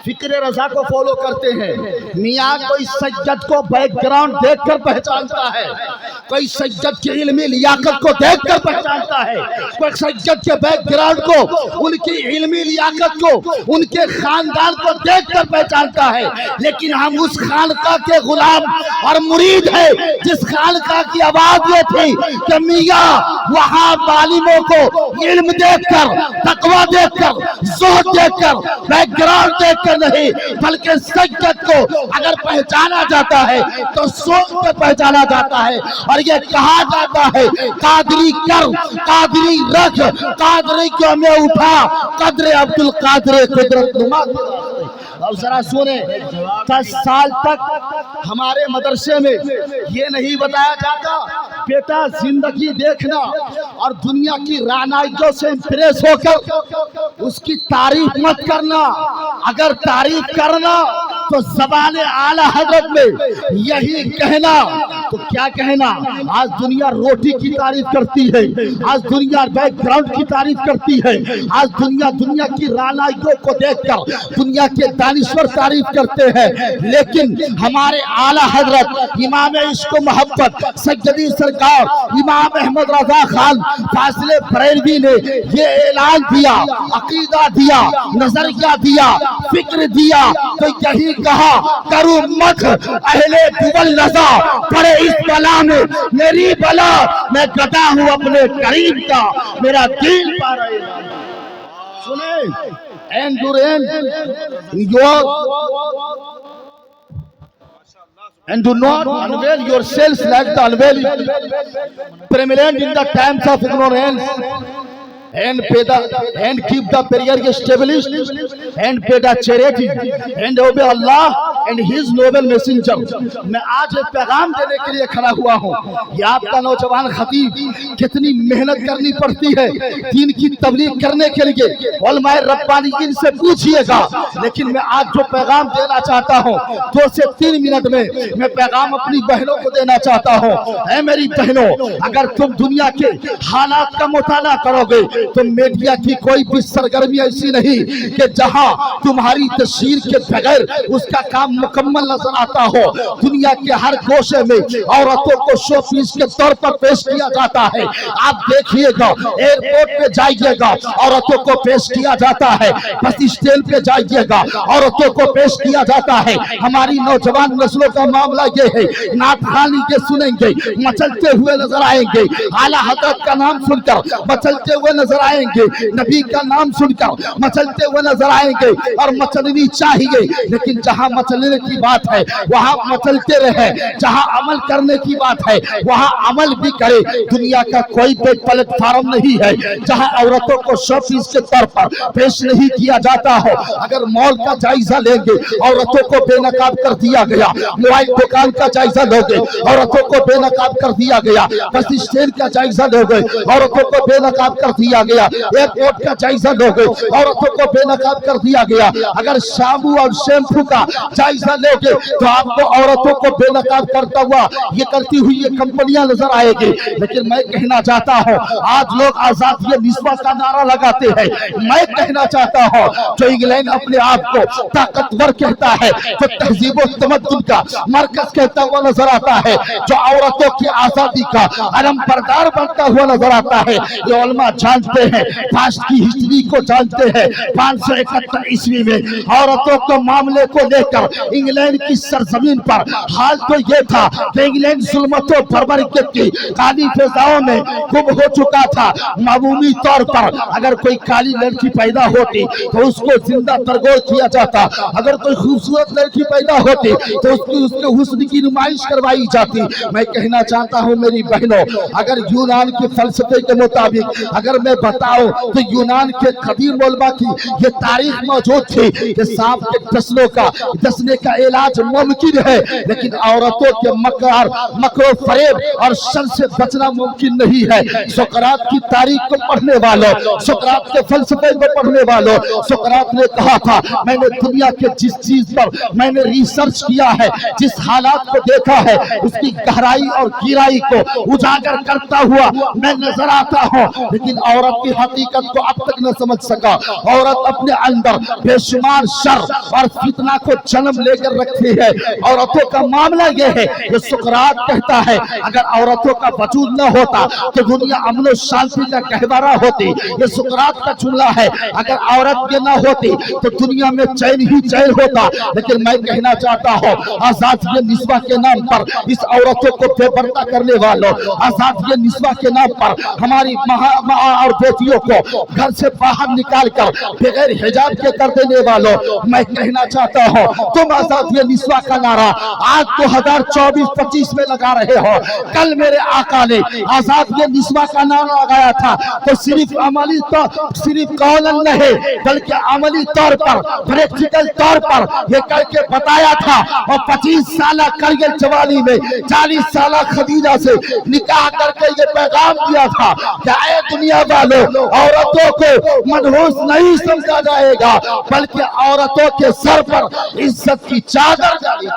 فکر رضا کو فالو کرتے ہیں. میاں کوئی سجد کو بیک گراؤنڈ دیکھ کر پہچانتا ہے, کوئی سجد کی علمی لیاقت کو دیکھ کر پہچانتا ہے, کوئی سجد کے بیک گراؤنڈ کو, ان کی علمی لیاقت کو, ان کے خاندان کو دیکھ کر پہچانتا ہے. لیکن ہم اس خانقاہ کے غلام اور مرید ہیں جس خانقاہ کی آواز یہ تھی کہ میاں وہاں عالموں کو علم دیکھ کر, تقوی دیکھ کر, زہد دیکھ کر, بیک گراؤنڈ دیکھ کر نہیں, بلکہ سجد کو اگر پہچانا جاتا ہے تو سوچ کر پہچانا جاتا ہے. اور یہ کہا جاتا ہے قادری کر, قادری رکھ, قادری کو میں اٹھا, قدر عبدالقادر قدرت نما. اب ذرا سنیں, 10 سال تک ہمارے مدرسے میں یہ نہیں بتایا جاتا بیٹا زندگی دیکھنا اور دنیا کی رعنائیوں سے امپریس ہو کر اس کی تعریف مت کرنا. اگر تعریف کرنا تو زبان اعلیٰ حضرت میں یہی کہنا. تو کیا کہنا؟ آج دنیا روٹی کی تعریف کرتی ہے, آج دنیا بیک گراؤنڈ کی تعریف کرتی ہے, آج دنیا کی رعنائیوں کو دیکھ کر دنیا کے دانشور تعریف کرتے ہیں. لیکن ہمارے اعلیٰ حضرت امام عشق و محبت سیدی سرکار امام احمد رضا خان فاضل بریلوی نے یہ اعلان دیا, عقیدہ دیا, نظریہ دیا, فکر دیا, تو یہی کہا کرو مت اہل دول رضا پڑے اس بلا میں میری بلا, میں گدا ہوں اپنے کریم کا, میرا دین پا رہے. سنیں, and do not unveil yourselves like the unveiling prevalent in the times of ignorance, and keep the prayer established, and pay the charity, and obey Allah and His noble messenger. میں آج ایک پیغام دینے کے لیے کھڑا ہوا ہوں. یہ آپ کا نوجوان خطیب کتنی محنت کرنی پڑتی ہے دین کی تبلیغ کرنے کے لیے, علماء ربانیین سے پوچھئے گا. لیکن میں آج جو پیغام دینا چاہتا ہوں 2 سے 3 منٹ میں پیغام اپنی بہنوں کو دینا چاہتا ہوں. اے میری بہنوں, اگر تم دنیا کے حالات کا مطالعہ کرو گے تو میڈیا کی کوئی بھی سرگرمی ایسی نہیں کہ جہاں تمہاری تشہیر کے بغیر اس کا کام مکمل نظر آتا ہو. دنیا کے ہر گوشے میں عورتوں کو شو پیس کے طور پر پیش کیا جاتا ہے. آپ دیکھئے گا, ایئرپورٹ پہ جائیے گا عورتوں کو پیش کیا جاتا ہے, بس اسٹینڈ پہ جائیے گا عورتوں کو پیش کیا جاتا ہے. ہماری نوجوان نسلوں کا معاملہ یہ ہے, نعت خوانی کے سنیں گے مچلتے ہوئے نظر آئیں گے, اعلیٰ حضرت کا نام سن کر مچلتے ہوئے نظر آئیں گے, نبی کا نام سن کر مچلتے ہوئے نظر آئیں گے. اور مچلنی چاہیے, لیکن جہاں مچلنے کی بات ہے وہاں مچلتے رہے, جہاں عمل کرنے کی بات ہے وہاں عمل بھی کرے. دنیا کا کوئی بھی پلیٹ فارم نہیں ہے جہاں عورتوں کو شو پیس کے طور پر پیش نہیں کیا جاتا ہو. اگر مال کا جائزہ لیں گے عورتوں کو بے نقاب کر دیا گیا, موبائل دکان کا جائزہ لو گے عورتوں کو بے نقاب کر دیا گیا, بس اسٹینڈ کا جائزہ لو گے عورتوں کو بے نقاب کر دیا گیا, ایئرپورٹ کا جائزہ لو گے عورتوں کو بے نقاب کر دیا گیا. اگر شامپو اور شیمپو کا جائزہ لو گے تو آپ کو عورتوں کو بے نقاب کرتا ہوا یہ کرتی ہوئی یہ کمپنیاں نظر آئے گی. لیکن میں کہنا چاہتا ہوں, آج لوگ آزادی نسواں کا نعرہ لگاتے ہیں. میں کہنا چاہتا ہوں, جو انگلینڈ اپنے آپ کو طاقتور کہتا ہے, جو تہذیب و تمدن کا مرکز کہتا ہوا نظر آتا ہے, جو عورتوں کی آزادی کا علم بردار بنتا ہوا نظر آتا ہے, یہ علماء جانتے ہیں, پاسٹ کی ہسٹری کو جانتے ہیں. 571 عیسوی میں عورتوں کو معاملے کو لے کر انگلینڈ کی سرزمین پر حال تو یہ تھا کہ انگلینڈ ظلمت و بربریت کی کالی فضاؤں میں گم ہو چکا تھا. معمولی طور پر اگر کوئی کالی لڑکی پیدا ہوتی تو اس کو زندہ ترگور کیا جاتا, اگر کوئی خوبصورت لڑکی پیدا ہوتی تو اس کے حسن کی نمائش کروائی جاتی. میں کہنا چاہتا ہوں میری بہنوں, اگر یونان کے فلسفے کے مطابق اگر میں بتاؤں تو یونان کے قدیم علماء کی یہ تاریخ موجود تھی کہ سانپ کے ڈسنے کا علاج ممکن ہے, لیکن عورتوں کے مکر و فریب اور شر سے بچنا ممکن نہیں ہے. سقراط کی تاریخ کو پڑھنے والوں, سقراط کے فلسفے کو پڑھنے والوں, سقراط نے کہا تھا میں نے دنیا کے جس چیز پر میں نے ریسرچ کیا ہے, جس حالات کو دیکھا ہے, اس کی گہرائی اور گہرائی کو اجاگر کرتا ہوا میں نظر آتا ہوں, لیکن عورت کی حقیقت کو اب تک نہ سمجھ سکا. عورت اپنے اندر اندر بے شمار شر اور فتنہ کو جنم لے کر رکھتی ہے۔ عورتوں کا معاملہ یہ ہے کہ سقراط کہتا ہے اگر عورتوں کا وجود نہ ہوتا تو دنیا امن و شانتی کا گہوارہ ہوتی۔ یہ سقراط کا جملہ ہے، اگر عورت یہ نہ ہوتی تو دنیا میں چین ہی چین ہوتا۔ لیکن میں کہنا چاہتا ہوں آزادی نسواں کے نام پر اس عورتوں کو بے پردہ کرنے والوں، آزادی نسواں کے نام پر ہماری ماں اور بیٹیوں کو گھر سے باہر نکال کر بغیر حجاب کے کر دینے والوں، میں کہنا چاہتا ہوں تم آزادی نسواں کا نعرہ آج 2024-25 میں لگا رہے ہو، کل میرے آقا نے آزادی نسواں کا نعرہ لگایا تھا تو صرف عملی صرف قولاً نہیں بلکہ عملی طور پر پریکٹیکل طور پر یہ کر کے بتایا تھا۔ اور 25 سالہ کرگل جوانی میں 40 سالہ خدیجہ سے نکاح کر کے یہ پیغام دیا تھا کہ اے دنیا والوں، عورتوں کو منحوس نہیں سمجھا جائے گا بلکہ عورتوں کے سر پر عزت کی چادر ڈالی۔